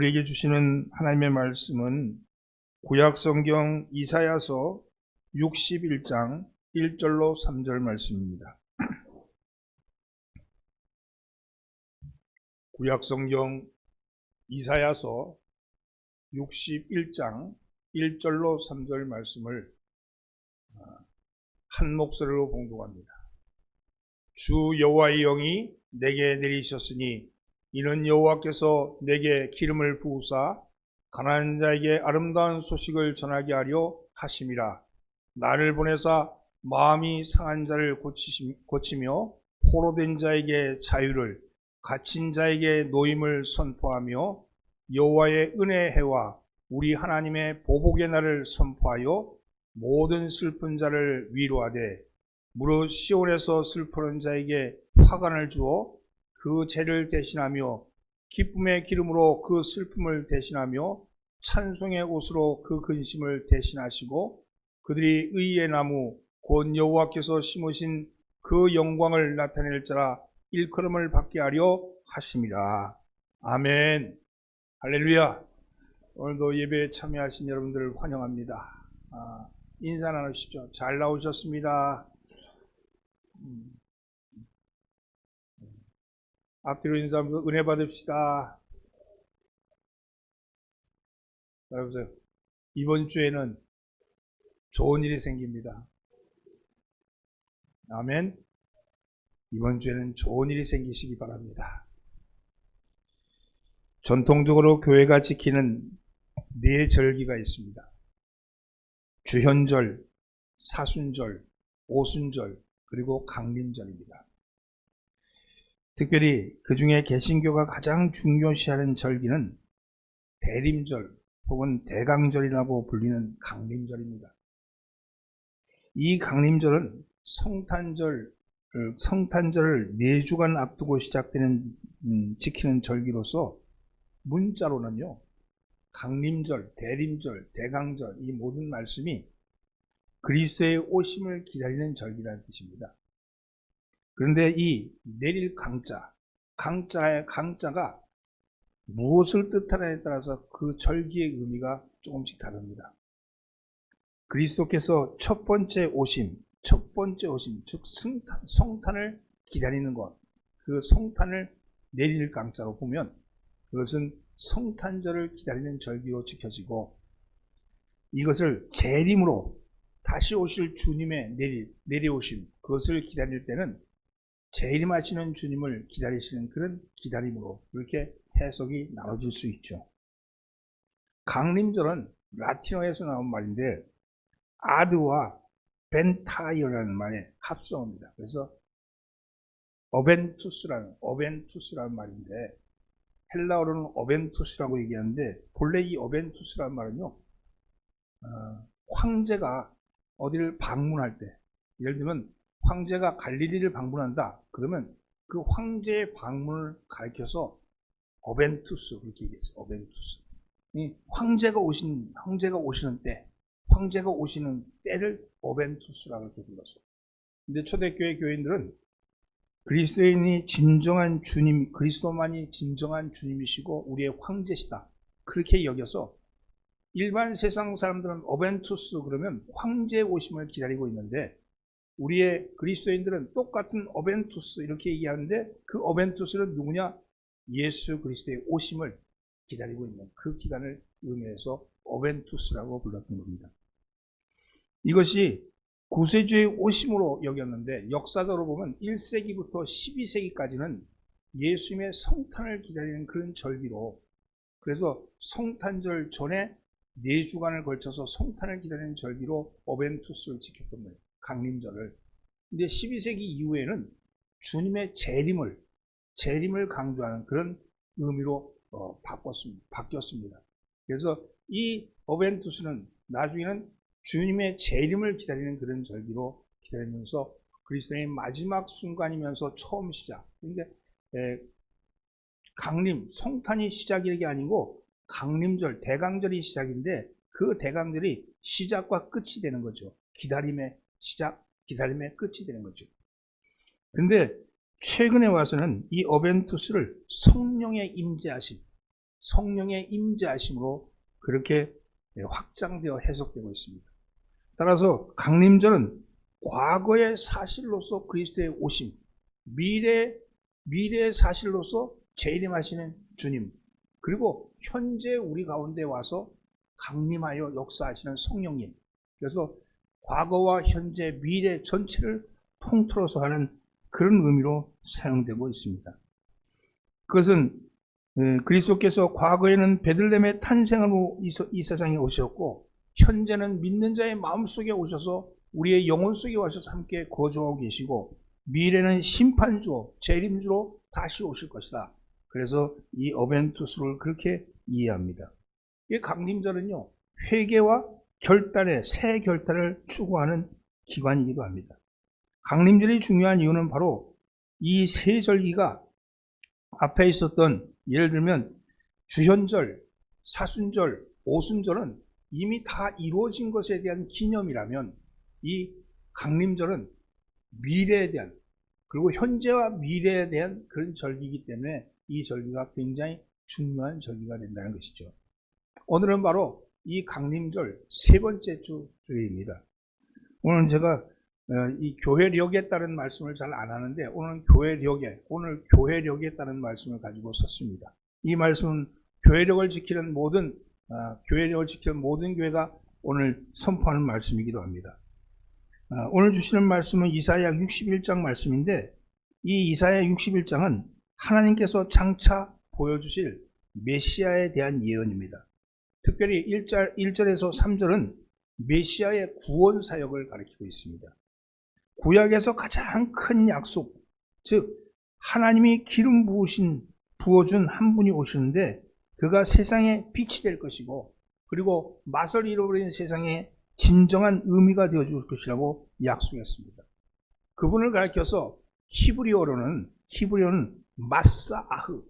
우리에게 주시는 하나님의 말씀은 구약성경 이사야서 61장 1절로 3절 말씀입니다. 구약성경 이사야서 61장 1절로 3절 말씀을 한 목소리로 봉독합니다. 주 여호와의 영이 내게 내리셨으니 이는 여호와께서 내게 기름을 부으사 가난한 자에게 아름다운 소식을 전하게 하려 하심이라. 나를 보내사 마음이 상한 자를 고치며 포로된 자에게 자유를, 갇힌 자에게 노임을 선포하며 여호와의 은혜의 해와 우리 하나님의 보복의 날을 선포하여 모든 슬픈 자를 위로하되 무릇 시온에서 슬프는 자에게 화관을 주어 그 죄를 대신하며 기쁨의 기름으로 그 슬픔을 대신하며 찬송의 옷으로 그 근심을 대신하시고 그들이 의의 나무 곧 여호와께서 심으신 그 영광을 나타낼 자라 일컬음을 받게 하려 하심이라. 아멘. 할렐루야. 오늘도 예배에 참여하신 여러분들을 환영합니다. 인사 나누십시오. 잘 나오셨습니다. 앞뒤로 인사하면서 은혜 받읍시다. 여러분, 이번 주에는 좋은 일이 생깁니다. 아멘. 이번 주에는 좋은 일이 생기시기 바랍니다. 전통적으로 교회가 지키는 네 절기가 있습니다. 주현절, 사순절, 오순절, 그리고 강림절입니다. 특별히 그 중에 개신교가 가장 중요시하는 절기는 대림절 혹은 대강절이라고 불리는 강림절입니다. 이 강림절은 성탄절을 4주간 앞두고 시작되는 지키는 절기로서 문자로는요, 강림절, 대림절, 대강절 이 모든 말씀이 그리스도의 오심을 기다리는 절기라는 뜻입니다. 그런데 이 내릴 강자의 강자가 무엇을 뜻하느냐에 따라서 그 절기의 의미가 조금씩 다릅니다. 그리스도께서 첫 번째 오심, 즉 성탄을 기다리는 것, 그 성탄을 내릴 강자로 보면 그것은 성탄절을 기다리는 절기로 지켜지고, 이것을 재림으로 다시 오실 주님의 내려오심, 그것을 기다릴 때는 재림하시는 주님을 기다리시는 그런 기다림으로 이렇게 해석이 나눠질 수 있죠. 강림절은 라틴어에서 나온 말인데 아드와 벤타이어라는 말의 합성어입니다. 그래서 어벤투스라는 말인데 헬라어로는 어벤투스라고 얘기하는데 본래 이 어벤투스라는 말은요, 황제가 어디를 방문할 때, 예를 들면 황제가 갈릴리를 방문한다 그러면 그 황제의 방문을 가리켜서 어벤투스 그렇게 얘기했어요. 어벤투스. 이 황제가 오시는 때를 어벤투스라고 이렇게 불렀어요. 근데 초대교회 교인들은 그리스도인이 진정한 주님, 그리스도만이 진정한 주님이시고 우리의 황제시다 그렇게 여겨서 일반 세상 사람들은 어벤투스 그러면 황제의 오심을 기다리고 있는데 우리의 그리스도인들은 똑같은 어벤투스 이렇게 얘기하는데 그 어벤투스는 누구냐? 예수 그리스도의 오심을 기다리고 있는 그 기간을 의미해서 어벤투스라고 불렀던 겁니다. 이것이 구세주의 오심으로 여겼는데 역사적으로 보면 1세기부터 12세기까지는 예수님의 성탄을 기다리는 그런 절기로, 그래서 성탄절 전에 4주간을 걸쳐서 성탄을 기다리는 절기로 어벤투스를 지켰던 거예요. 강림절을. 근데 12세기 이후에는 주님의 재림을 강조하는 그런 의미로 바뀌었습니다. 그래서 이 어벤투스는 나중에는 주님의 재림을 기다리는 그런 절기로 기다리면서 그리스도의 마지막 순간이면서 처음 시작. 그런데 강림, 성탄이 시작이 아니고 강림절, 대강절이 시작인데 그 대강절이 시작과 끝이 되는 거죠. 기다림의 시작, 기다림의 끝이 되는 거죠. 그런데 최근에 와서는 이 어벤투스를 성령의 임재하심, 성령의 임재하심으로 그렇게 확장되어 해석되고 있습니다. 따라서 강림절은 과거의 사실로서 그리스도의 오심, 미래의 사실로서 재림하시는 주님, 그리고 현재 우리 가운데 와서 강림하여 역사하시는 성령님, 그래서 과거와 현재, 미래 전체를 통틀어서 하는 그런 의미로 사용되고 있습니다. 그것은 그리스도께서 과거에는 베들레헴의 탄생으로 이 세상에 오셨고, 현재는 믿는 자의 마음속에 오셔서 우리의 영혼 속에 오셔서 함께 거주하고 계시고, 미래는 심판주로, 재림주로 다시 오실 것이다. 그래서 이 어벤투스를 그렇게 이해합니다. 이 강림절은요, 회개와 결단의 새 결단을 추구하는 기관이기도 합니다. 강림절이 중요한 이유는 바로 이 세 절기가 앞에 있었던, 예를 들면 주현절, 사순절, 오순절은 이미 다 이루어진 것에 대한 기념이라면, 이 강림절은 미래에 대한, 그리고 현재와 미래에 대한 그런 절기이기 때문에 이 절기가 굉장히 중요한 절기가 된다는 것이죠. 오늘은 바로 이 강림절 세 번째 주일입니다. 오늘 제가 이 교회력에 따른 말씀을 잘 안 하는데, 오늘 교회력에 따른 말씀을 가지고 섰습니다. 이 말씀은 교회력을 지키는 모든 교회가 오늘 선포하는 말씀이기도 합니다. 오늘 주시는 말씀은 이사야 61장 말씀인데, 이 이사야 61장은 하나님께서 장차 보여주실 메시아에 대한 예언입니다. 특별히 1절에서 3절은 메시아의 구원 사역을 가리키고 있습니다. 구약에서 가장 큰 약속, 즉 하나님이 기름 부어준 한 분이 오시는데, 그가 세상의 빛이 될 것이고, 그리고 맛을 잃어버린 세상에 진정한 의미가 되어줄 것이라고 약속했습니다. 그분을 가리켜서 히브리어로는 마사아흐라고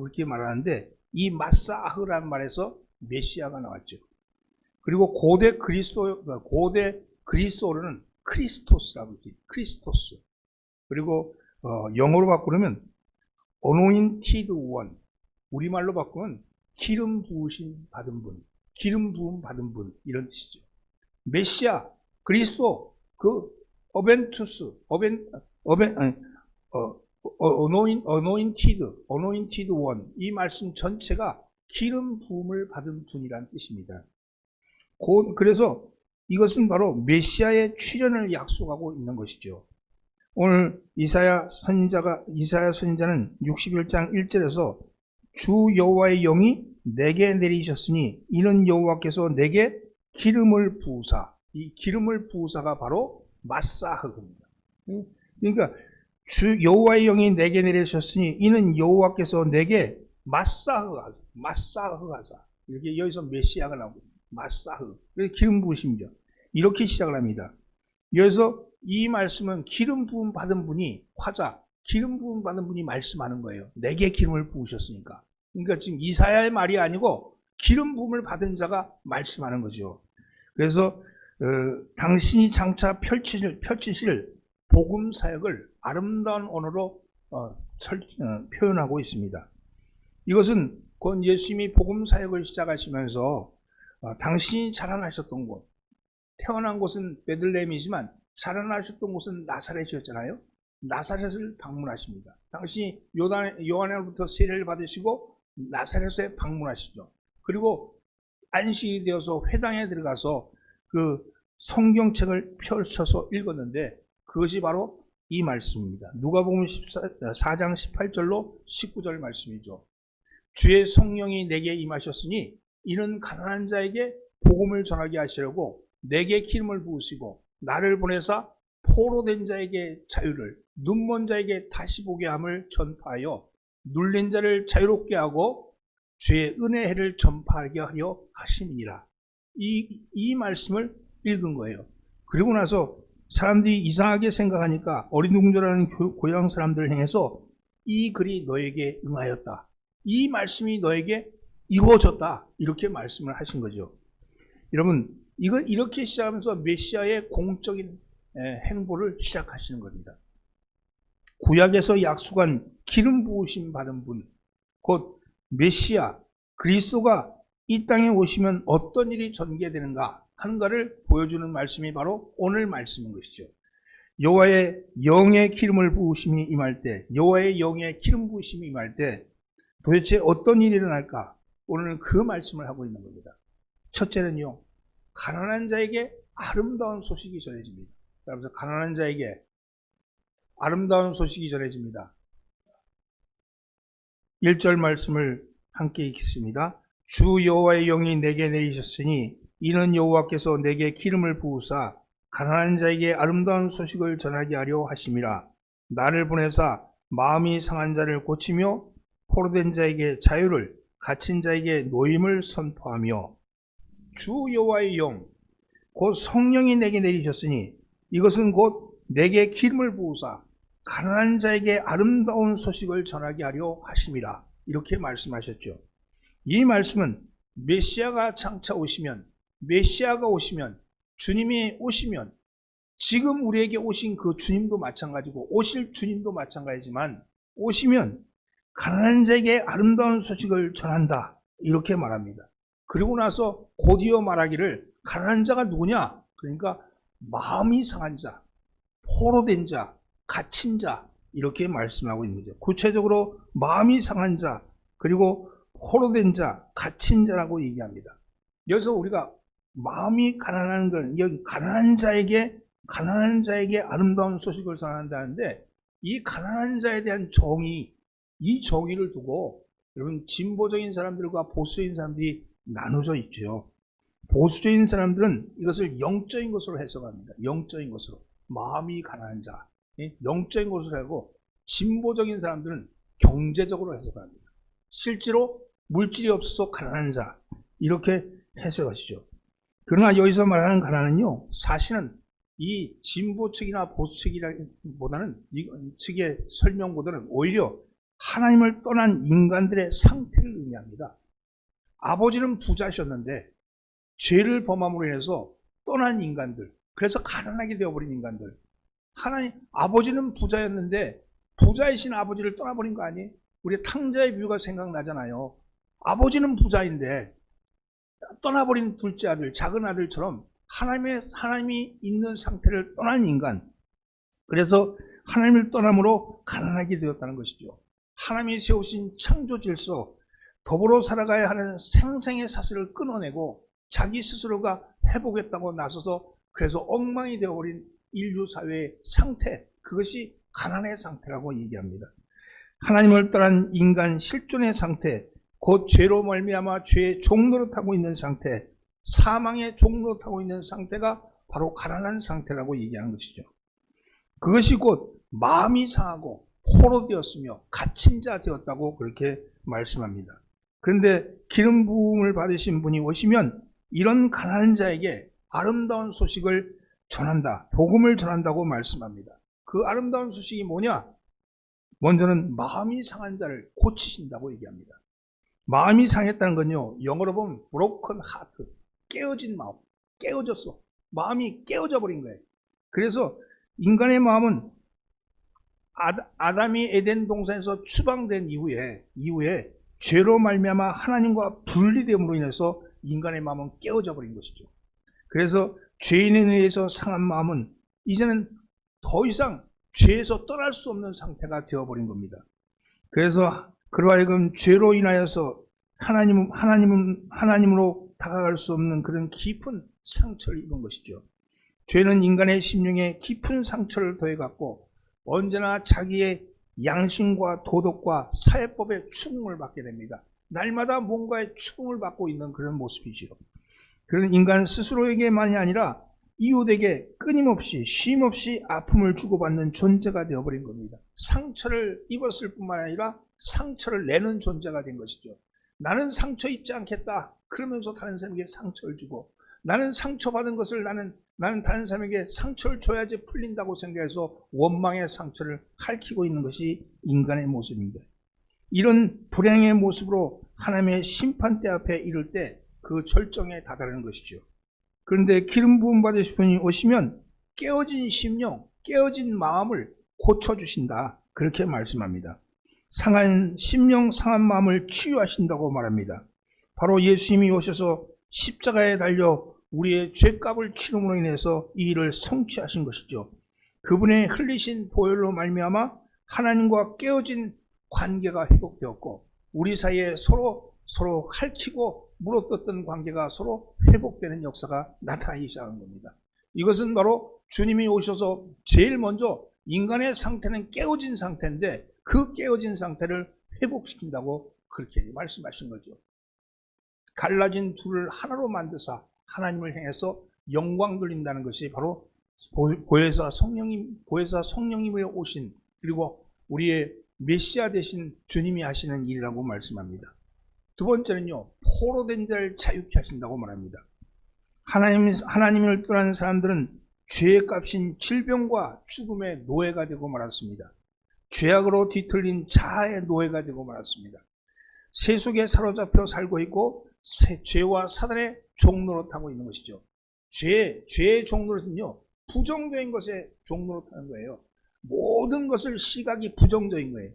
그렇게 말하는데, 이 마사아흐라는 말에서 메시아가 나왔죠. 그리고 고대 그리스어로는 크리스토스라고 그러죠. 크리스토스. 그리고 영어로 바꾸면 anointed one, 우리말로 바꾸면 기름 부음 받은 분, 이런 뜻이죠. 메시아, 그리스도, 그 어벤투스, anointed one, 이 말씀 전체가 기름 부음을 받은 분이란 뜻입니다. 그래서 이것은 바로 메시아의 출현을 약속하고 있는 것이죠. 오늘 이사야 선지자는 61장 1절에서 주 여호와의 영이 내게 내리셨으니 이는 여호와께서 내게 기름을 부으사, 이 기름을 부으사가 바로 마사흐입니다. 그러니까 주 여호와의 영이 내게 내리셨으니 이는 여호와께서 내게 마사흐하사, 이렇게 여기서 메시아가 나오고 마사흐, 기름 부으심이죠. 이렇게 시작을 합니다. 여기서 이 말씀은 기름 부음 받은 분이 기름 부음 받은 분이 말씀하는 거예요. 내게 기름을 부으셨으니까. 그러니까 지금 이사야의 말이 아니고 기름 부음을 받은 자가 말씀하는 거죠. 그래서 당신이 장차 펼치실 복음 사역을 아름다운 언어로 표현하고 있습니다. 이것은 곧 예수님이 복음 사역을 시작하시면서 당신이 자라나셨던 곳, 태어난 곳은 베들레헴이지만 자라나셨던 곳은 나사렛이었잖아요. 나사렛을 방문하십니다. 당신이 요한으로부터 세례를 받으시고 나사렛에 방문하시죠. 그리고 안식이 되어서 회당에 들어가서 그 성경책을 펼쳐서 읽었는데, 그것이 바로 이 말씀입니다. 누가복음 4장 18절로 19절 말씀이죠. 주의 성령이 내게 임하셨으니 이는 가난한 자에게 복음을 전하게 하시려고 내게 기름을 부으시고 나를 보내사 포로된 자에게 자유를, 눈먼 자에게 다시 보게 함을 전파하여 눌린 자를 자유롭게 하고 주의 은혜의 해를 전파하게 하려 하심이니라. 이 말씀을 읽은 거예요. 그리고 나서 사람들이 이상하게 생각하니까 어린동절하는 고향 사람들을 향해서 이 글이 너에게 응하였다, 이 말씀이 너에게 이루어졌다, 이렇게 말씀을 하신 거죠. 여러분, 이걸 이렇게 시작하면서 메시아의 공적인 행보를 시작하시는 겁니다. 구약에서 약속한 기름 부으심 받은 분, 곧 메시아 그리스도가 이 땅에 오시면 어떤 일이 전개되는가 하는가를 보여주는 말씀이 바로 오늘 말씀인 것이죠. 여호와의 영의 기름을 부으심이 임할 때, 여호와의 영의 기름 부으심이 임할 때 도대체 어떤 일이 일어날까? 오늘은 그 말씀을 하고 있는 겁니다. 첫째는요, 가난한 자에게 아름다운 소식이 전해집니다. 그래서 가난한 자에게 아름다운 소식이 전해집니다. 1절 말씀을 함께 읽겠습니다. 주 여호와의 영이 내게 내리셨으니 이는 여호와께서 내게 기름을 부으사 가난한 자에게 아름다운 소식을 전하게 하려 하심이라. 나를 보내사 마음이 상한 자를 고치며 포로된 자에게 자유를, 갇힌 자에게 노임을 선포하며. 주 여호와의 영, 곧 성령이 내게 내리셨으니 이것은 곧 내게 기름을 부으사 가난한 자에게 아름다운 소식을 전하게 하려 하심이라. 이렇게 말씀하셨죠. 이 말씀은 메시아가 장차 오시면, 메시아가 오시면, 주님이 오시면, 지금 우리에게 오신 그 주님도 마찬가지고 오실 주님도 마찬가지지만 오시면 가난한 자에게 아름다운 소식을 전한다, 이렇게 말합니다. 그리고 나서 곧이어 말하기를 가난한 자가 누구냐? 그러니까 마음이 상한 자, 포로된 자, 갇힌 자, 이렇게 말씀하고 있는 거죠. 구체적으로 마음이 상한 자, 그리고 포로된 자, 갇힌 자라고 얘기합니다. 여기서 우리가 마음이 가난한 건 여기 가난한 자에게 아름다운 소식을 전한다는데, 이 가난한 자에 대한 정의, 이 정의를 두고 여러분 진보적인 사람들과 보수적인 사람들이 나눠져 있죠. 보수적인 사람들은 이것을 영적인 것으로 해석합니다. 영적인 것으로. 마음이 가난한 자, 영적인 것으로 하고, 진보적인 사람들은 경제적으로 해석합니다. 실제로 물질이 없어서 가난한 자, 이렇게 해석하시죠. 그러나 여기서 말하는 가난은요, 사실은 이 진보 측이나 보수 측이라기보다는 이 측의 설명보다는 오히려 하나님을 떠난 인간들의 상태를 의미합니다. 아버지는 부자셨는데 죄를 범함으로 인해서 떠난 인간들, 그래서 가난하게 되어버린 인간들. 아버지는 부자였는데 부자이신 아버지를 떠나버린 거 아니에요? 우리 탕자의 비유가 생각나잖아요. 아버지는 부자인데 떠나버린 둘째 아들, 작은 아들처럼 하나님이 있는 상태를 떠난 인간. 그래서 하나님을 떠남으로 가난하게 되었다는 것이죠. 하나님이 세우신 창조 질서, 더불어 살아가야 하는 생생의 사슬을 끊어내고 자기 스스로가 해보겠다고 나서서 그래서 엉망이 되어버린 인류 사회의 상태, 그것이 가난의 상태라고 얘기합니다. 하나님을 떠난 인간 실존의 상태, 곧 죄로 말미암아 죄의 종노릇하고 있는 상태, 사망의 종노릇하고 있는 상태가 바로 가난한 상태라고 얘기하는 것이죠. 그것이 곧 마음이 상하고 포로되었으며 갇힌 자 되었다고 그렇게 말씀합니다. 그런데 기름 부음을 받으신 분이 오시면 이런 가난한 자에게 아름다운 소식을 전한다, 복음을 전한다고 말씀합니다. 그 아름다운 소식이 뭐냐? 먼저는 마음이 상한 자를 고치신다고 얘기합니다. 마음이 상했다는 건요, 영어로 보면 broken heart, 깨어진 마음, 깨어졌어. 마음이 깨어져 버린 거예요. 그래서 인간의 마음은 아담이 에덴 동산에서 추방된 이후에 죄로 말미암아 하나님과 분리됨으로 인해서 인간의 마음은 깨어져 버린 것이죠. 그래서 죄인에 의해서 상한 마음은 이제는 더 이상 죄에서 떠날 수 없는 상태가 되어버린 겁니다. 그래서 그러하여금 죄로 인하여서 하나님으로 다가갈 수 없는 그런 깊은 상처를 입은 것이죠. 죄는 인간의 심령에 깊은 상처를 더해갖고 언제나 자기의 양심과 도덕과 사회법의 추궁을 받게 됩니다. 날마다 뭔가의 추궁을 받고 있는 그런 모습이지요. 그런 인간 스스로에게만이 아니라 이웃에게 끊임없이 쉼없이 아픔을 주고받는 존재가 되어버린 겁니다. 상처를 입었을 뿐만 아니라 상처를 내는 존재가 된 것이죠. 나는 상처 입지 않겠다 그러면서 다른 사람에게 상처를 주고, 나는 상처받은 것을 나는 다른 사람에게 상처를 줘야지 풀린다고 생각해서 원망의 상처를 핥히고 있는 것이 인간의 모습입니다. 이런 불행의 모습으로 하나님의 심판대 앞에 이를 때 그 절정에 다다르는 것이죠. 그런데 기름 부음 받으신 분이 오시면 깨어진 심령, 깨어진 마음을 고쳐주신다, 그렇게 말씀합니다. 상한 심령 상한 마음을 치유하신다고 말합니다. 바로 예수님이 오셔서 십자가에 달려 우리의 죄값을 치름으로 인해서 이 일을 성취하신 것이죠. 그분의 흘리신 보혈로 말미암아 하나님과 깨어진 관계가 회복되었고 우리 사이에 서로 핥히고 물어뜯던 관계가 서로 회복되는 역사가 나타나기 시작한 겁니다. 이것은 바로 주님이 오셔서 제일 먼저 인간의 상태는 깨어진 상태인데 그 깨어진 상태를 회복시킨다고 그렇게 말씀하신 거죠. 갈라진 둘을 하나로 만드사 하나님을 향해서 영광 돌린다는 것이 바로 보혜사 성령님이 오신 그리고 우리의 메시아 되신 주님이 하시는 일이라고 말씀합니다. 두 번째는요, 포로된 자를 자유케 하신다고 말합니다. 하나님을 떠난 사람들은 죄의 값인 질병과 죽음의 노예가 되고 말았습니다. 죄악으로 뒤틀린 자아의 노예가 되고 말았습니다. 세속에 사로잡혀 살고 있고 죄와 사단의 종노릇하고 있는 것이죠. 죄의 종노릇은요, 부정적인 것에 종노릇하는 거예요. 모든 것을 시각이 부정적인 거예요.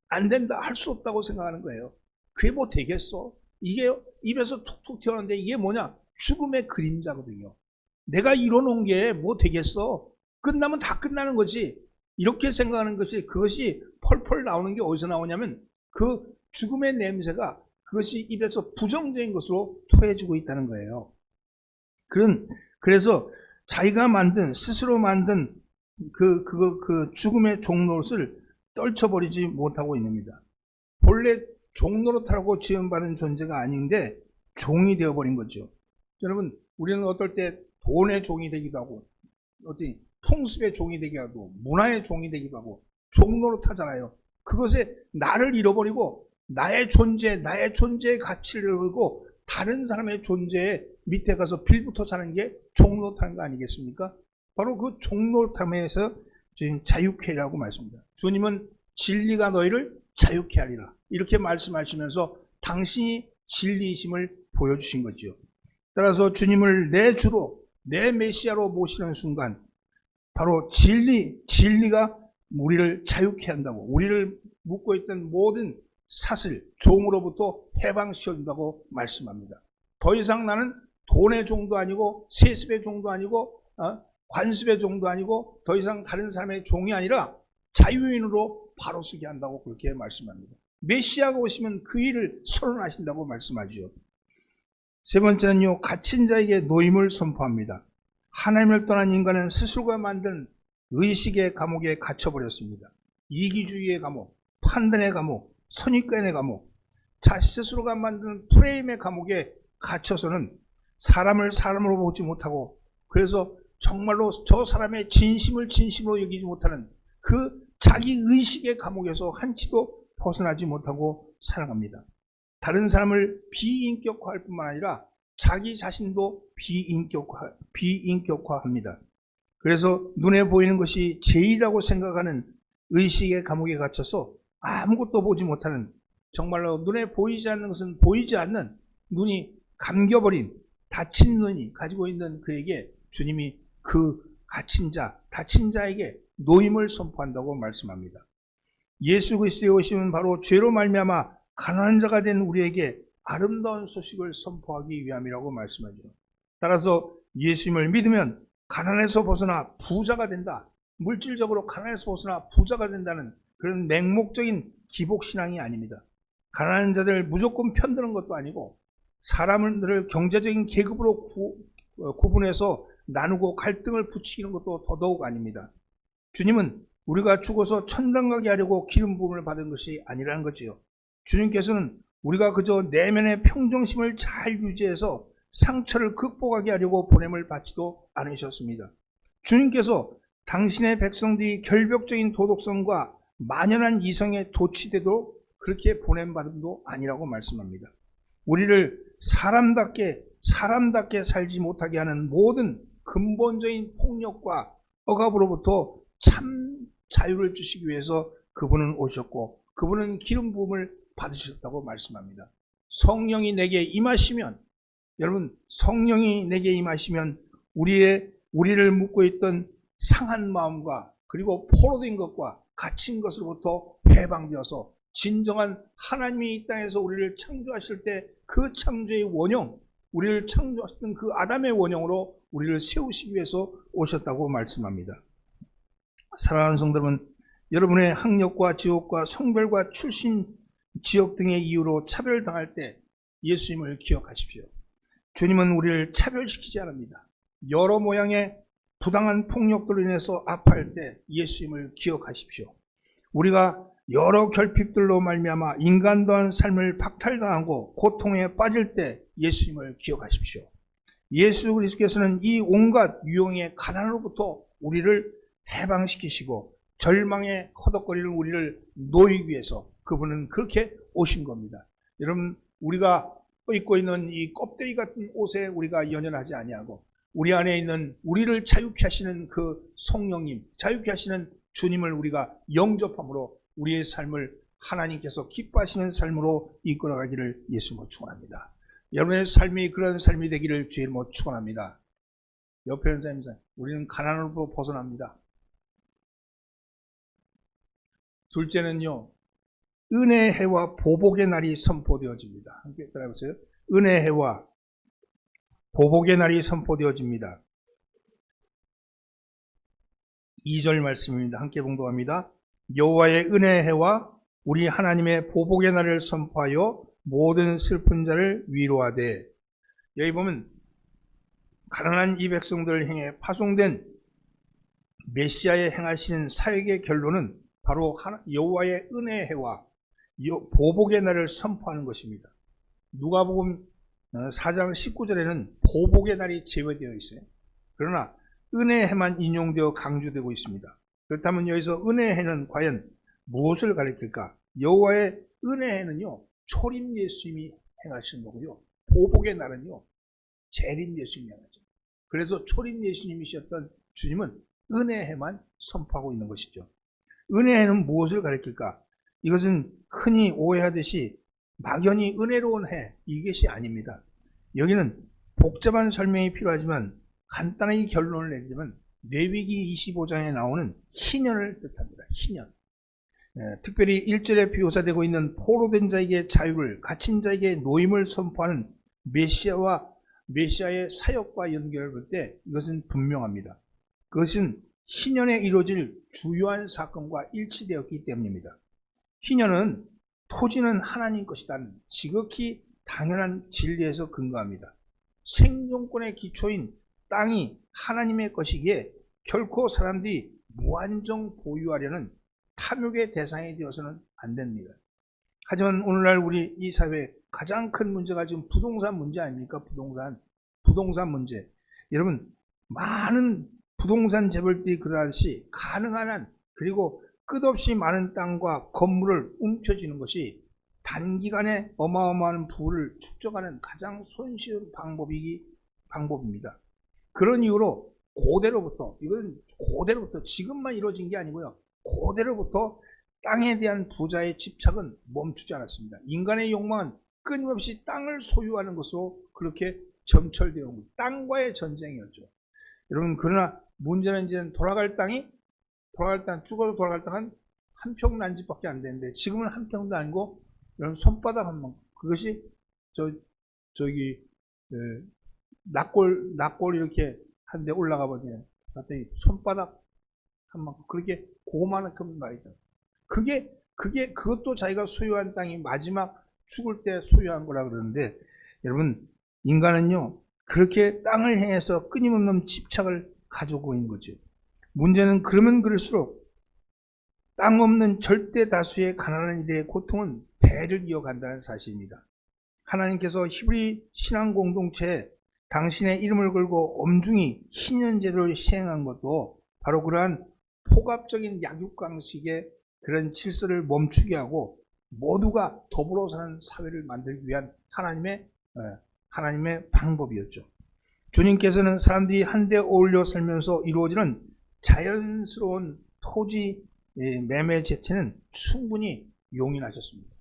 안 된다, 할 수 없다고 생각하는 거예요. 그게 뭐 되겠어? 이게 입에서 툭툭 튀어나오는데 이게 뭐냐? 죽음의 그림자거든요. 내가 이뤄놓은 게 뭐 되겠어? 끝나면 다 끝나는 거지. 이렇게 생각하는 것이 그것이 펄펄 나오는 게 어디서 나오냐면 그 죽음의 냄새가 그것이 입에서 부정적인 것으로 토해지고 있다는 거예요. 그래서 자기가 스스로 만든 그 죽음의 종노릇을 떨쳐버리지 못하고 있습니다. 본래 종노릇하라고 지음받은 존재가 아닌데 종이 되어버린 거죠. 여러분, 우리는 어떨 때 돈의 종이 되기도 하고, 풍습의 종이 되기도 하고, 문화의 종이 되기도 하고, 종노릇하잖아요. 그것에 나를 잃어버리고, 나의 존재의 가치를 잃고, 다른 사람의 존재에 밑에 가서 빌붙어 사는 게 종노릇하는 거 아니겠습니까? 바로 그 종노릇함에서 지금 자유케라고 말씀합니다. 주님은 진리가 너희를 자유케 하리라. 이렇게 말씀하시면서 당신이 진리이심을 보여주신 거죠. 따라서 주님을 내 주로, 내 메시아로 모시는 순간 바로 진리가 우리를 자유케 한다고, 우리를 묶고 있던 모든 사슬, 종으로부터 해방시켜준다고 말씀합니다. 더 이상 나는 돈의 종도 아니고 세습의 종도 아니고 관습의 종도 아니고 더 이상 다른 사람의 종이 아니라 자유인으로 바로 서게 한다고 그렇게 말씀합니다. 메시아가 오시면 그 일을 선언하신다고 말씀하죠. 세 번째는요, 갇힌 자에게 노임을 선포합니다. 하나님을 떠난 인간은 스스로가 만든 의식의 감옥에 갇혀버렸습니다. 이기주의의 감옥, 판단의 감옥, 선입견의 감옥, 스스로가 만든 프레임의 감옥에 갇혀서는 사람을 사람으로 보지 못하고, 그래서 정말로 저 사람의 진심을 진심으로 여기지 못하는 그 자기 의식의 감옥에서 한치도 벗어나지 못하고 살아갑니다. 다른 사람을 비인격화할 뿐만 아니라 자기 자신도 비인격화합니다. 그래서 눈에 보이는 것이 제일이라고 생각하는 의식의 감옥에 갇혀서 아무것도 보지 못하는, 정말로 눈에 보이지 않는 것은 보이지 않는, 눈이 감겨버린 닫힌 눈이 가지고 있는 그에게 주님이 그 닫힌 자에게 노임을 선포한다고 말씀합니다. 예수 그리스도에 오시면 바로 죄로 말미암아 가난한 자가 된 우리에게 아름다운 소식을 선포하기 위함이라고 말씀하죠. 따라서 예수님을 믿으면 가난에서 벗어나 부자가 된다. 물질적으로 가난에서 벗어나 부자가 된다는 그런 맹목적인 기복신앙이 아닙니다. 가난한 자들 무조건 편드는 것도 아니고 사람들을 경제적인 계급으로 구분해서 나누고 갈등을 부추기는 것도 더더욱 아닙니다. 주님은 우리가 죽어서 천당 가게 하려고 기름 부음을 받은 것이 아니라는 거지요. 주님께서는 우리가 그저 내면의 평정심을 잘 유지해서 상처를 극복하게 하려고 보냄을 받지도 않으셨습니다. 주님께서 당신의 백성들이 결벽적인 도덕성과 만연한 이성에 도취되도록 그렇게 보냄받음도 아니라고 말씀합니다. 우리를 사람답게 살지 못하게 하는 모든 근본적인 폭력과 억압으로부터 참 자유를 주시기 위해서 그분은 오셨고 그분은 기름 부음을 받으셨다고 말씀합니다. 성령이 내게 임하시면, 여러분, 성령이 내게 임하시면 우리를 묶고 있던 상한 마음과 그리고 포로된 것과 갇힌 것으로부터 해방되어서 진정한 하나님이 이 땅에서 우리를 창조하실 때 그 창조의 원형, 우리를 창조하셨던 그 아담의 원형으로 우리를 세우시기 위해서 오셨다고 말씀합니다. 사랑하는 성도 여러분, 여러분의 학력과 지역과 성별과 출신 지역 등의 이유로 차별당할 때 예수님을 기억하십시오. 주님은 우리를 차별시키지 않습니다. 여러 모양의 부당한 폭력들로 인해서 아파할 때 예수님을 기억하십시오. 우리가 여러 결핍들로 말미암아 인간다운 삶을 박탈당하고 고통에 빠질 때 예수님을 기억하십시오. 예수 그리스도께서는 이 온갖 유형의 가난으로부터 우리를 해방시키시고 절망에 허덕거리는 우리를 놓이기 위해서 그분은 그렇게 오신 겁니다. 여러분, 우리가 입고 있는 이 껍데기 같은 옷에 우리가 연연하지 아니하고 우리 안에 있는 우리를 자유케 하시는 그 성령님, 자유케 하시는 주님을 우리가 영접함으로 우리의 삶을 하나님께서 기뻐하시는 삶으로 이끌어가기를 예수님으로 축원합니다. 여러분의 삶이 그런 삶이 되기를 주의 이름으로 축원합니다. 옆에 있는 사람이 우리는 가난으로부터 벗어납니다. 둘째는요, 은혜의 해와 보복의 날이 선포되어집니다. 함께 따라해보세요. 은혜의 해와 보복의 날이 선포되어집니다. 2절 말씀입니다. 함께 봉독합니다. 여호와의 은혜의 해와 우리 하나님의 보복의 날을 선포하여 모든 슬픈 자를 위로하되. 여기 보면 가난한 이 백성들을 향해 파송된 메시아의 행하시는 사역의 결론은 바로 여호와의 은혜의 해와 보복의 날을 선포하는 것입니다. 누가복음 4장 19절에는 보복의 날이 제외되어 있어요. 그러나 은혜의 해만 인용되어 강조되고 있습니다. 그렇다면 여기서 은혜의 해는 과연 무엇을 가리킬까? 여호와의 은혜의 해는요, 초림 예수님이 행하시는 거고요. 보복의 날은요, 재림 예수님이 행하죠. 그래서 초림 예수님이셨던 주님은 은혜의 해만 선포하고 있는 것이죠. 은혜의 해는 무엇을 가리킬까? 이것은 흔히 오해하듯이 막연히 은혜로운 해, 이것이 아닙니다. 여기는 복잡한 설명이 필요하지만 간단하게 결론을 내리자면 레위기 25장에 나오는 희년을 뜻합니다. 희년. 특별히 1절에 묘사되고 있는 포로된 자에게 자유를, 갇힌 자에게 노임을 선포하는 메시아의 사역과 연결을 볼 때 이것은 분명합니다. 그것은 희년에 이루어질 주요한 사건과 일치되었기 때문입니다. 희년은 토지는 하나님 것이라는 지극히 당연한 진리에서 근거합니다. 생존권의 기초인 땅이 하나님의 것이기에 결코 사람들이 무한정 보유하려는 탐욕의 대상이 되어서는 안 됩니다. 하지만 오늘날 우리 이 사회의 가장 큰 문제가 지금 부동산 문제 아닙니까? 부동산 문제. 여러분, 많은 부동산 재벌들이 그러하듯이 가능한 한, 그리고 끝없이 많은 땅과 건물을 움켜쥐는 것이 단기간에 어마어마한 부를 축적하는 가장 손쉬운 방법입니다. 그런 이유로 이건 고대로부터 지금만 이루어진 게 아니고요. 고대로부터 땅에 대한 부자의 집착은 멈추지 않았습니다. 인간의 욕망은 끊임없이 땅을 소유하는 것으로 그렇게 점철되어 온 겁니다. 땅과의 전쟁이었죠. 여러분, 그러나 문제는 이제 죽어도 돌아갈 땅은 한 평 난집밖에 안 되는데 지금은 한 평도 아니고 여러분 손바닥 한 번, 그것이 낙골 이렇게 한 데 올라가 보면 봤더니 손바닥 한 만큼, 그렇게 고만큼 말이죠. 그것도 자기가 소유한 땅이 마지막 죽을 때 소유한 거라 그러는데, 여러분, 인간은요 그렇게 땅을 향해서 끊임없는 집착을 가지고 있는 거죠. 문제는 그러면 그럴수록 땅 없는 절대 다수의 가난한 이들의 고통은 배를 이어간다는 사실입니다. 하나님께서 히브리 신앙 공동체에 당신의 이름을 걸고 엄중히 희년제도를 시행한 것도 바로 그러한 폭압적인 약육강식의 그런 질서를 멈추게 하고 모두가 더불어 사는 사회를 만들기 위한 하나님의 방법이었죠. 주님께서는 사람들이 한데 어울려 살면서 이루어지는 자연스러운 토지 매매 제체는 충분히 용인하셨습니다.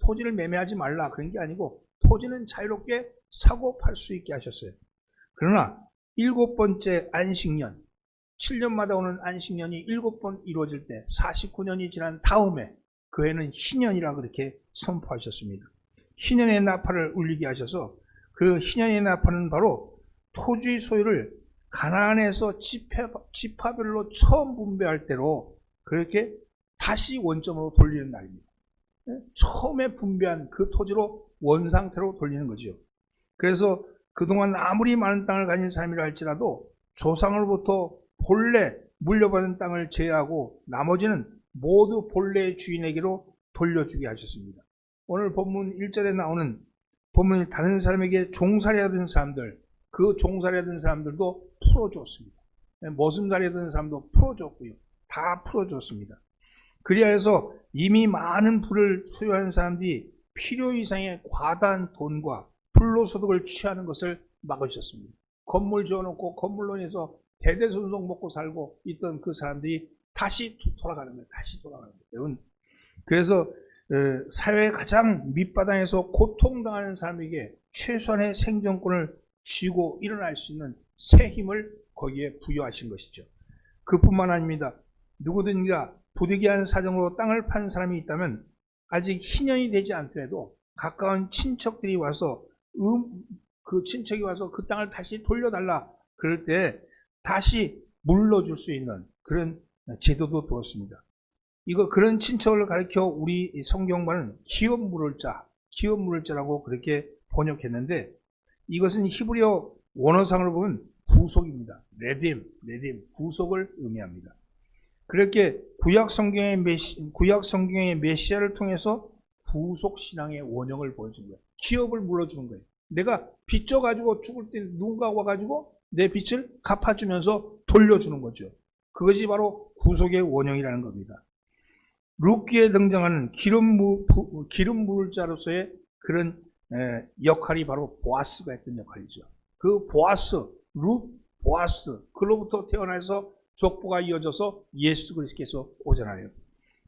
토지를 매매하지 말라 그런 게 아니고 토지는 자유롭게 사고 팔 수 있게 하셨어요. 그러나 7번째 안식년, 7년마다 오는 안식년이 7번 이루어질 때 49년이 지난 다음에 그 해는 희년이라 그렇게 선포하셨습니다. 희년의 나팔을 울리게 하셔서 그 희년의 나팔은 바로 토지 소유를 가나안에서 지파별로 처음 분배할 때로 그렇게 다시 원점으로 돌리는 날입니다. 처음에 분배한 그 토지로 원상태로 돌리는 거죠. 그래서 그동안 아무리 많은 땅을 가진 사람이라 할지라도 조상으로부터 본래 물려받은 땅을 제외하고 나머지는 모두 본래의 주인에게로 돌려주게 하셨습니다. 오늘 본문 1절에 나오는 본문이 다른 사람에게 종살이하던 사람들, 그 종살이하던 사람들도 풀어줬습니다. 머슴살이하던 사람도 풀어줬고요. 다 풀어줬습니다. 그리하여서 이미 많은 부를 소유한 사람들이 필요 이상의 과다한 돈과 불로소득을 취하는 것을 막으셨습니다. 건물 지어놓고 건물로 인해서 대대손손 먹고 살고 있던 그 사람들이 다시 돌아가는 거예요. 다시 돌아가는 거예요. 여러분, 그래서 사회의 가장 밑바닥에서 고통당하는 사람에게 최소한의 생존권을 쥐고 일어날 수 있는 새 힘을 거기에 부여하신 것이죠. 그뿐만 아닙니다. 누구든가 부득이한 사정으로 땅을 판 사람이 있다면 아직 희년이 되지 않더라도 가까운 친척들이 와서 그 친척이 와서 그 땅을 다시 돌려달라 그럴 때 다시 물러줄 수 있는 그런 제도도 두었습니다. 그런 친척을 가리켜 우리 성경과는 기업 물을 자라고 그렇게 번역했는데 이것은 히브리어 원어상으로 보면 구속입니다. 레딤, 구속을 의미합니다. 그렇게 구약 성경의 메시아를 통해서 구속 신앙의 원형을 보여준 거예요. 기업을 물어주는 거예요. 내가 빚져가지고 죽을 때 누군가 와가지고 내 빚을 갚아주면서 돌려주는 거죠. 그것이 바로 구속의 원형이라는 겁니다. 룻기에 등장하는 기름 부을 자로서의 그런 역할이 바로 보아스가 했던 역할이죠. 그 보아스, 그로부터 태어나서 족보가 이어져서 예수 그리스도께서 오잖아요.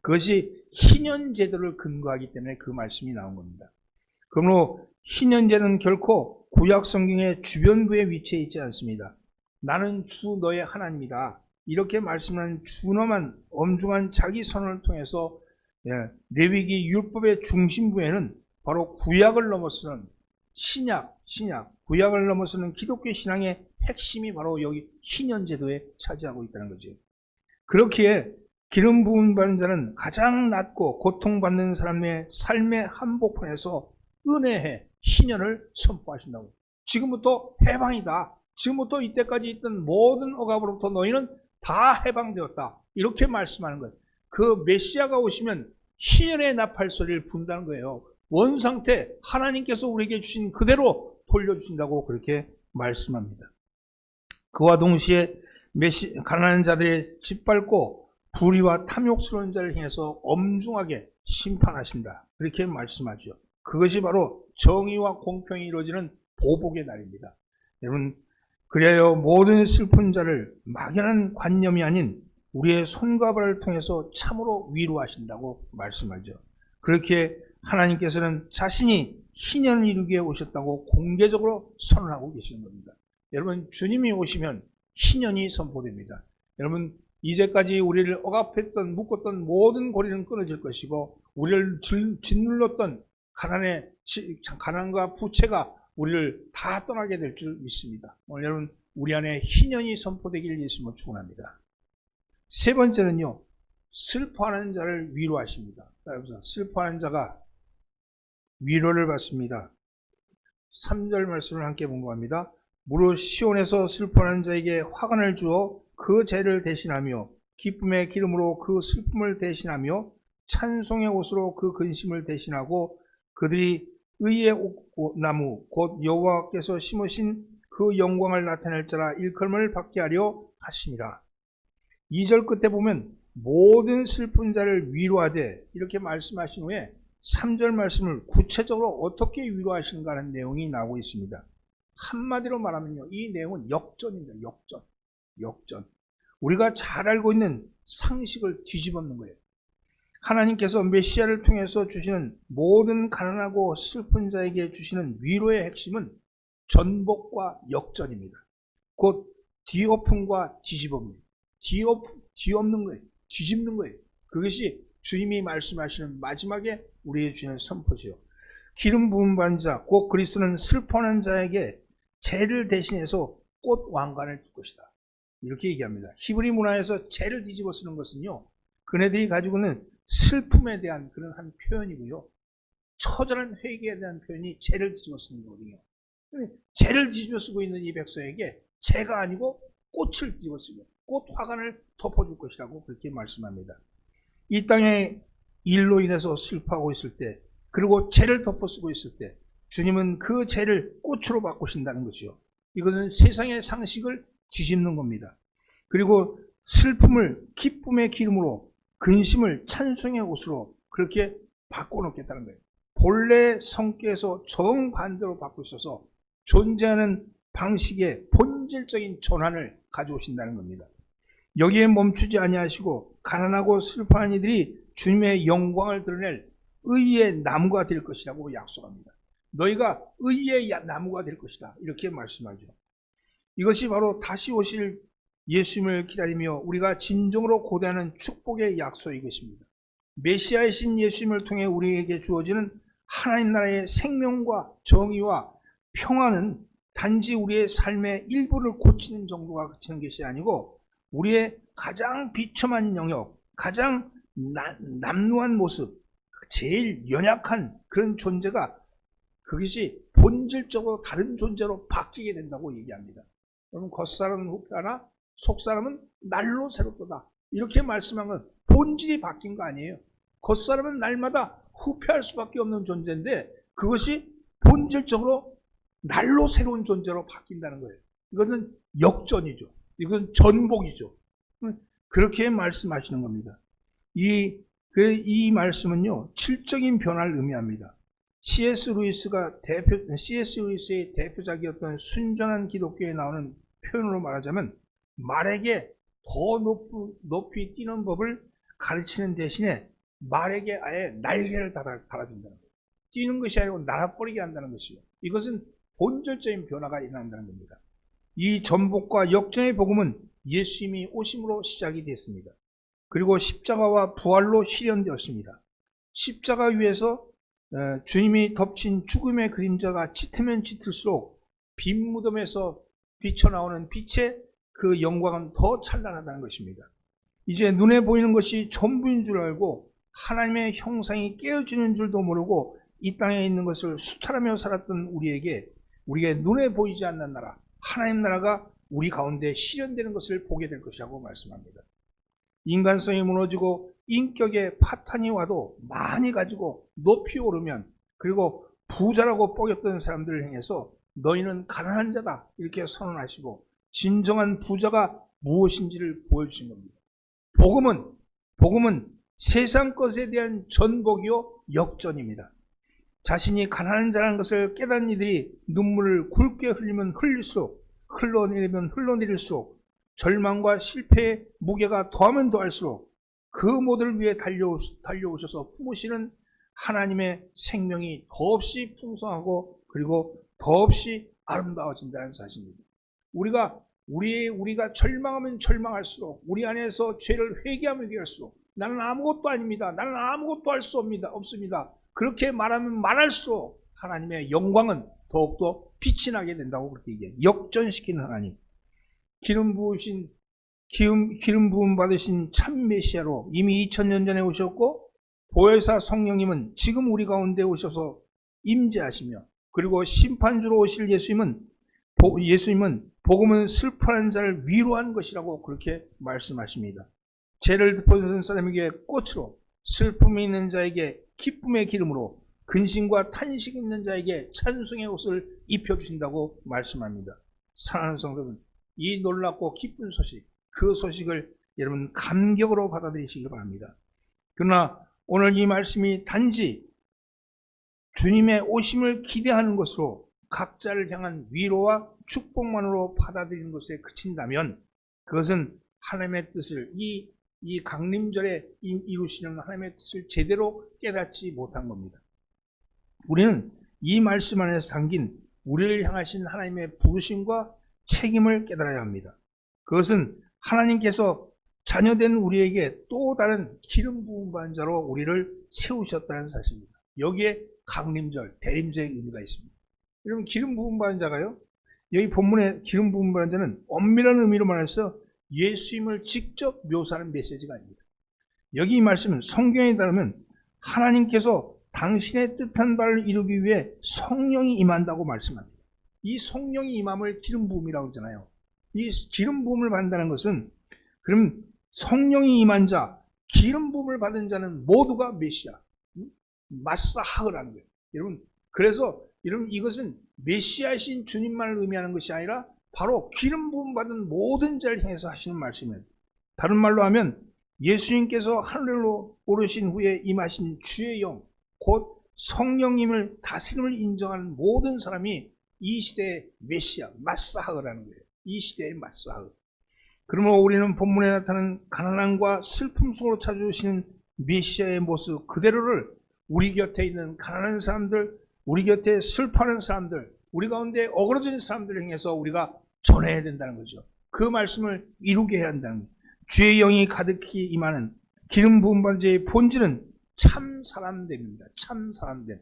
그것이 희년 제도를 근거하기 때문에 그 말씀이 나온 겁니다. 그러므로 희년제는 결코 구약 성경의 주변부에 위치해 있지 않습니다. 나는 주 너의 하나님이다. 이렇게 말씀하는 준엄한 엄중한 자기 선언을 통해서 레위기 율법의 중심부에는 바로 구약을 넘어서는 구약을 넘어서는 기독교 신앙의 핵심이 바로 여기 희년제도에 차지하고 있다는 거죠. 그렇기에 기름 부은 받는 자는 가장 낮고 고통받는 사람의 삶의 한복판에서 은혜의 희년을 선포하신다고. 지금부터 해방이다. 지금부터 이때까지 있던 모든 억압으로부터 너희는 다 해방되었다. 이렇게 말씀하는 거예요. 그 메시아가 오시면 희년의 나팔 소리를 분다는 거예요. 원상태 하나님께서 우리에게 주신 그대로 돌려주신다고 그렇게 말씀합니다. 그와 동시에 가난한 자들의 짓밟고 불의와 탐욕스러운 자를 향해서 엄중하게 심판하신다. 그렇게 말씀하죠. 그것이 바로 정의와 공평이 이루어지는 보복의 날입니다. 여러분, 그래야 모든 슬픈 자를 막연한 관념이 아닌 우리의 손과 발을 통해서 참으로 위로하신다고 말씀하죠. 그렇게 하나님께서는 자신이 희년을 이루기에 오셨다고 공개적으로 선언하고 계시는 겁니다. 여러분, 주님이 오시면 희년이 선포됩니다. 여러분, 이제까지 우리를 억압했던 묶었던 모든 고리는 끊어질 것이고 우리를 짓눌렀던 가난과 부채가 우리를 다 떠나게 될 줄 믿습니다. 오늘 여러분, 우리 안에 희년이 선포되기를 예수님으로 축원합니다. 세 번째는요, 슬퍼하는 자를 위로하십니다. 여러분, 슬퍼하는 자가 위로를 받습니다. 3절 말씀을 함께 본고합니다. 무릇 시온에서 슬퍼하는 자에게 화관을 주어 그 죄를 대신하며 기쁨의 기름으로 그 슬픔을 대신하며 찬송의 옷으로 그 근심을 대신하고 그들이 의의 나무 곧 여호와께서 심으신 그 영광을 나타낼 자라 일컬음을 받게 하려 하심이라. 2절 끝에 보면 모든 슬픈 자를 위로하되 이렇게 말씀하신 후에 3절 말씀을 구체적으로 어떻게 위로하시는가 하는 내용이 나오고 있습니다. 한마디로 말하면요, 이 내용은 역전입니다. 역전. 우리가 잘 알고 있는 상식을 뒤집어놓는 거예요. 하나님께서 메시아를 통해서 주시는 모든 가난하고 슬픈 자에게 주시는 위로의 핵심은 전복과 역전입니다. 곧 뒤엎음과 뒤집음입니다. 뒤엎는 거예요. 뒤집는 거예요. 그것이 주님이 말씀하시는 마지막에 우리에게 주시는 선포지요. 기름 부은 받은 자, 곧 그리스도는 슬퍼하는 자에게 죄를 대신해서 꽃 왕관을 줄 것이다. 이렇게 얘기합니다. 히브리 문화에서 죄를 뒤집어 쓰는 것은요, 그네들이 가지고 있는 슬픔에 대한 그런 한 표현이고요. 처절한 회개에 대한 표현이 죄를 뒤집어 쓰는 거거든요. 죄를 뒤집어 쓰고 있는 이 백성에게 죄가 아니고 꽃을 뒤집어 쓰고 꽃 화관을 덮어줄 것이라고 그렇게 말씀합니다. 이 땅에 일로 인해서 슬퍼하고 있을 때, 그리고 죄를 덮어쓰고 있을 때 주님은 그 죄를 꽃으로 바꾸신다는 거죠. 이것은 세상의 상식을 뒤집는 겁니다. 그리고 슬픔을 기쁨의 기름으로, 근심을 찬송의 옷으로 그렇게 바꿔놓겠다는 거예요. 본래 성격에서 정반대로 바꾸셔서 존재하는 방식의 본질적인 전환을 가져오신다는 겁니다. 여기에 멈추지 아니하시고 가난하고 슬퍼하는 이들이 주님의 영광을 드러낼 의의 나무가 될 것이라고 약속합니다. 너희가 의의 나무가 될 것이다, 이렇게 말씀하죠. 이것이 바로 다시 오실 예수님을 기다리며 우리가 진정으로 고대하는 축복의 약속이 것입니다. 메시아이신 예수님을 통해 우리에게 주어지는 하나님 나라의 생명과 정의와 평화는 단지 우리의 삶의 일부를 고치는 정도가 그치는 것이 아니고 우리의 가장 비참한 영역, 가장 남루한 모습, 제일 연약한 그런 존재가 그것이 본질적으로 다른 존재로 바뀌게 된다고 얘기합니다. 여러분, 겉사람은 후패하나 속사람은 날로 새롭도다, 이렇게 말씀한 건 본질이 바뀐 거 아니에요. 겉사람은 날마다 후패할 수밖에 없는 존재인데 그것이 본질적으로 날로 새로운 존재로 바뀐다는 거예요. 이것은 역전이죠. 이건 전복이죠. 그렇게 말씀하시는 겁니다. 이 말씀은요, 질적인 변화를 의미합니다. C.S. 루이스의 대표작이었던 순전한 기독교에 나오는 표현으로 말하자면 말에게 더 높이 뛰는 법을 가르치는 대신에 말에게 아예 날개를 달아준다는 거예요. 뛰는 것이 아니고 날아버리게 한다는 것이요. 이것은 본질적인 변화가 일어난다는 겁니다. 이 전복과 역전의 복음은 예수님이 오심으로 시작이 됐습니다. 그리고 십자가와 부활로 실현되었습니다. 십자가 위에서 주님이 덮친 죽음의 그림자가 짙으면 짙을수록 빈 무덤에서 비쳐나오는 빛의 그 영광은 더 찬란하다는 것입니다. 이제 눈에 보이는 것이 전부인 줄 알고 하나님의 형상이 깨어지는 줄도 모르고 이 땅에 있는 것을 수탈하며 살았던 우리에게 눈에 보이지 않는 나라, 하나님 나라가 우리 가운데 실현되는 것을 보게 될 것이라고 말씀합니다. 인간성이 무너지고 인격의 파탄이 와도 많이 가지고 높이 오르면, 그리고 부자라고 뻐겼던 사람들을 향해서 너희는 가난한 자다, 이렇게 선언하시고 진정한 부자가 무엇인지를 보여주신 겁니다. 복음은 세상 것에 대한 전복이요 역전입니다. 자신이 가난한 자라는 것을 깨닫는 이들이 눈물을 굵게 흘리면 흘릴수록, 흘러내리면 흘러내릴수록 절망과 실패의 무게가 더하면 더할수록 그 모두를 위해 달려오셔서 품으시는 하나님의 생명이 더없이 풍성하고 그리고 더없이 아름다워진다는 사실입니다. 우리가 절망하면 절망할수록, 우리 안에서 죄를 회개하면 회개할수록 나는 아무것도 아닙니다, 나는 아무것도 할 수 없습니다, 그렇게 말하면 말할수록 하나님의 영광은 더욱더 빛이 나게 된다고 그렇게 얘기해요. 역전시키는 하나님, 기름 부음 받으신 참 메시아로 이미 2000년 전에 오셨고, 보혜사 성령님은 지금 우리 가운데 오셔서 임재하시며, 그리고 심판주로 오실 예수님은 복음은 슬퍼하는 자를 위로한 것이라고 그렇게 말씀하십니다. 죄를 덮어준 사람에게 꽃으로, 슬픔이 있는 자에게 기쁨의 기름으로, 근심과 탄식이 있는 자에게 찬송의 옷을 입혀주신다고 말씀합니다. 사랑하는 성도분, 이 놀랍고 기쁜 소식, 그 소식을 여러분 감격으로 받아들이시기 바랍니다. 그러나 오늘 이 말씀이 단지 주님의 오심을 기대하는 것으로 각자를 향한 위로와 축복만으로 받아들이는 것에 그친다면 그것은 하나님의 뜻을, 이 강림절에 이루시는 하나님의 뜻을 제대로 깨닫지 못한 겁니다. 우리는 이 말씀 안에서 담긴 우리를 향하신 하나님의 부르심과 책임을 깨달아야 합니다. 그것은 하나님께서 자녀된 우리에게 또 다른 기름 부음 받은 자로 우리를 세우셨다는 사실입니다. 여기에 강림절, 대림절의 의미가 있습니다. 여러분, 기름 부음 받은 자가요, 여기 본문의 기름 부음 받은 자는 엄밀한 의미로 말해서 예수님을 직접 묘사하는 메시지가 아닙니다. 여기 이 말씀은 성경에 따르면 하나님께서 당신의 뜻한 바를 이루기 위해 성령이 임한다고 말씀합니다. 이 성령이 임함을 기름 부음이라고 하잖아요. 이 기름 부음을 받는다는 것은, 그럼 성령이 임한 자, 기름 부음을 받은 자는 모두가 메시아, 마사하흐라는 거예요. 여러분, 그래서 여러분, 이것은 메시아이신 주님만을 의미하는 것이 아니라 바로 기름 부음 받은 모든 자를 향해서 하시는 말씀이에요. 다른 말로 하면 예수님께서 하늘로 오르신 후에 임하신 주의 영, 곧 성령님을 다스림을 인정하는 모든 사람이 이 시대의 메시아, 마사하흐라는 거예요. 이 시대의 마사하흐. 그러므로 우리는 본문에 나타나는 가난함과 슬픔 속으로 찾아오시는 메시아의 모습 그대로를 우리 곁에 있는 가난한 사람들, 우리 곁에 슬퍼하는 사람들, 우리 가운데 어그러진 사람들을 향해서 우리가 전해야 된다는 거죠. 그 말씀을 이루게 해야 한다는 거예요. 주의 영이 가득히 임하는 기름 부음 받은 자의 본질은 참 사람됨입니다. 참 사람됨.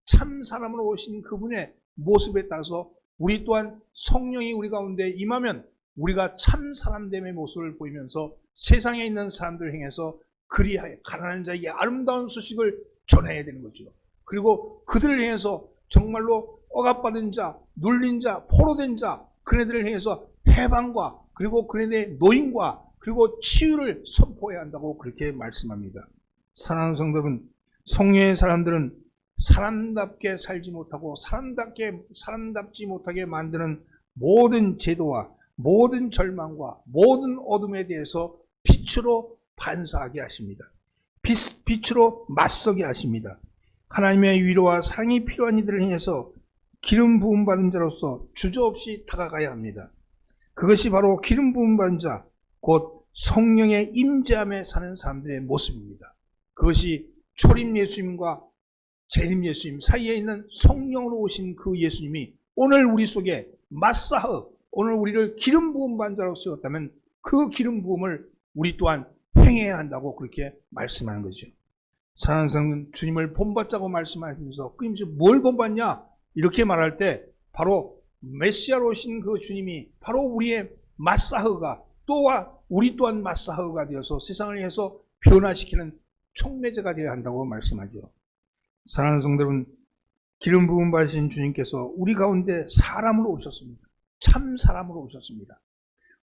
참 사람으로 오신 그분의 모습에 따라서 우리 또한 성령이 우리 가운데 임하면 우리가 참 사람됨의 모습을 보이면서 세상에 있는 사람들을 향해서 그리하여 가난한 자에게 아름다운 소식을 전해야 되는 거죠. 그리고 그들을 향해서 정말로 억압받은 자, 눌린 자, 포로된 자, 그네들을 향해서 해방과 그리고 그네들의 노임과 그리고 치유를 선포해야 한다고 그렇게 말씀합니다. 사랑하는 성도분, 성령의 사람들은 사람답게 살지 못하고 사람답지 못하게 만드는 모든 제도와 모든 절망과 모든 어둠에 대해서 빛으로 반사하게 하십니다. 빛으로 맞서게 하십니다. 하나님의 위로와 사랑이 필요한 이들을 향해서 기름 부음 받은 자로서 주저없이 다가가야 합니다. 그것이 바로 기름 부음 받은 자, 곧 성령의 임재함에 사는 사람들의 모습입니다. 그것이 초림 예수님과 재림 예수님 사이에 있는 성령으로 오신 그 예수님이 오늘 우리 속에 마사흐, 오늘 우리를 기름 부음 받은 자로 세웠다면 그 기름 부음을 우리 또한 행해야 한다고 그렇게 말씀하는 거죠. 사랑하는 성도는 주님을 본받자고 말씀하시면서 끊임없이 뭘 본받냐 이렇게 말할 때 바로 메시아로 오신 그 주님이 바로 우리의 마사흐가 또한 우리 또한 마사흐가 되어서 세상을 위해서 변화시키는 촉매제가 되어야 한다고 말씀하죠. 사랑하는 성도 여러분, 기름 부음 받으신 주님께서 우리 가운데 사람으로 오셨습니다. 참 사람으로 오셨습니다.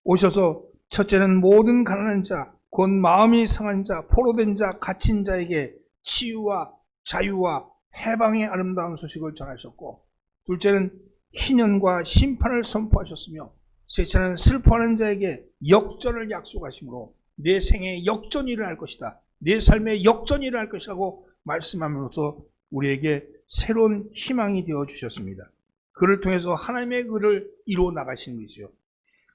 오셔서 첫째는 모든 가난한 자, 곧 마음이 상한 자, 포로된 자, 갇힌 자에게 치유와 자유와 해방의 아름다운 소식을 전하셨고, 둘째는 희년과 심판을 선포하셨으며, 셋째는 슬퍼하는 자에게 역전을 약속하시므로 내 생에 역전이 일어날 것이다, 내 삶에 역전이 일어날 것이라고 말씀하면서 우리에게 새로운 희망이 되어 주셨습니다. 그를 통해서 하나님의 의를 이루어 나가시는 것이죠.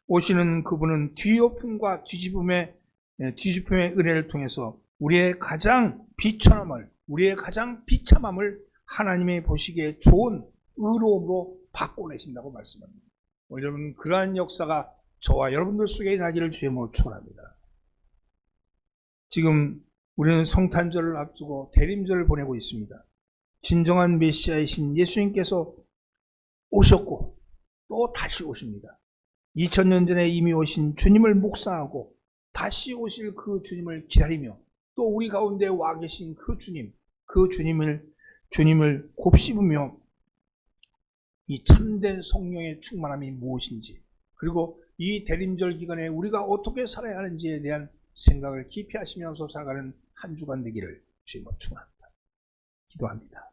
오시는 그분은 뒤엎음과 뒤집음의 은혜를 통해서 우리의 가장 비천함을, 우리의 가장 비참함을 하나님의 보시기에 좋은 의로움으로 바꿔내신다고 말씀합니다. 여러분, 그러한 역사가 저와 여러분들 속에 일어나기를 주의 이름으로 축원합니다. 지금 우리는 성탄절을 앞두고 대림절을 보내고 있습니다. 진정한 메시아이신 예수님께서 오셨고 또 다시 오십니다. 2000년 전에 이미 오신 주님을 묵상하고 다시 오실 그 주님을 기다리며 또 우리 가운데 와 계신 그 주님을 곱씹으며 이 참된 성령의 충만함이 무엇인지, 그리고 이 대림절 기간에 우리가 어떻게 살아야 하는지에 대한 생각을 깊이 하시면서 살아가는 한 주간 되기를 주님으로 축원합니다. 기도합니다.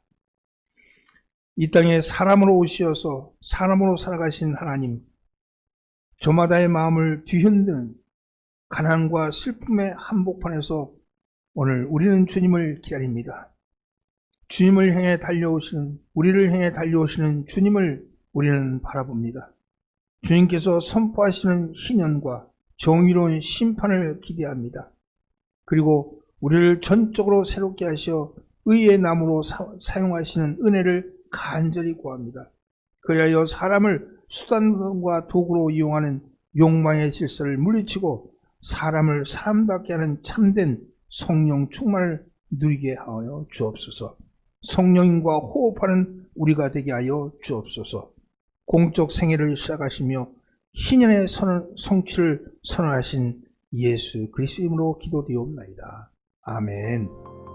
이 땅에 사람으로 오시어서 사람으로 살아가신 하나님, 저마다의 마음을 뒤흔드는 가난과 슬픔의 한복판에서 오늘 우리는 주님을 기다립니다. 주님을 향해 달려오시는, 우리를 향해 달려오시는 주님을 우리는 바라봅니다. 주님께서 선포하시는 희년과 정의로운 심판을 기대합니다. 그리고 우리를 전적으로 새롭게 하시어 의의 나무로 사용하시는 은혜를 간절히 구합니다. 그리하여 사람을 수단과 도구로 이용하는 욕망의 질서를 물리치고 사람을 사람답게 하는 참된 성령 충만을 누리게 하여 주옵소서. 성령님과 호흡하는 우리가 되게 하여 주옵소서. 공적 생애를 시작하시며 희년의 성취를 선언하신 예수 그리스도 이름으로 기도드리옵나이다. 아멘.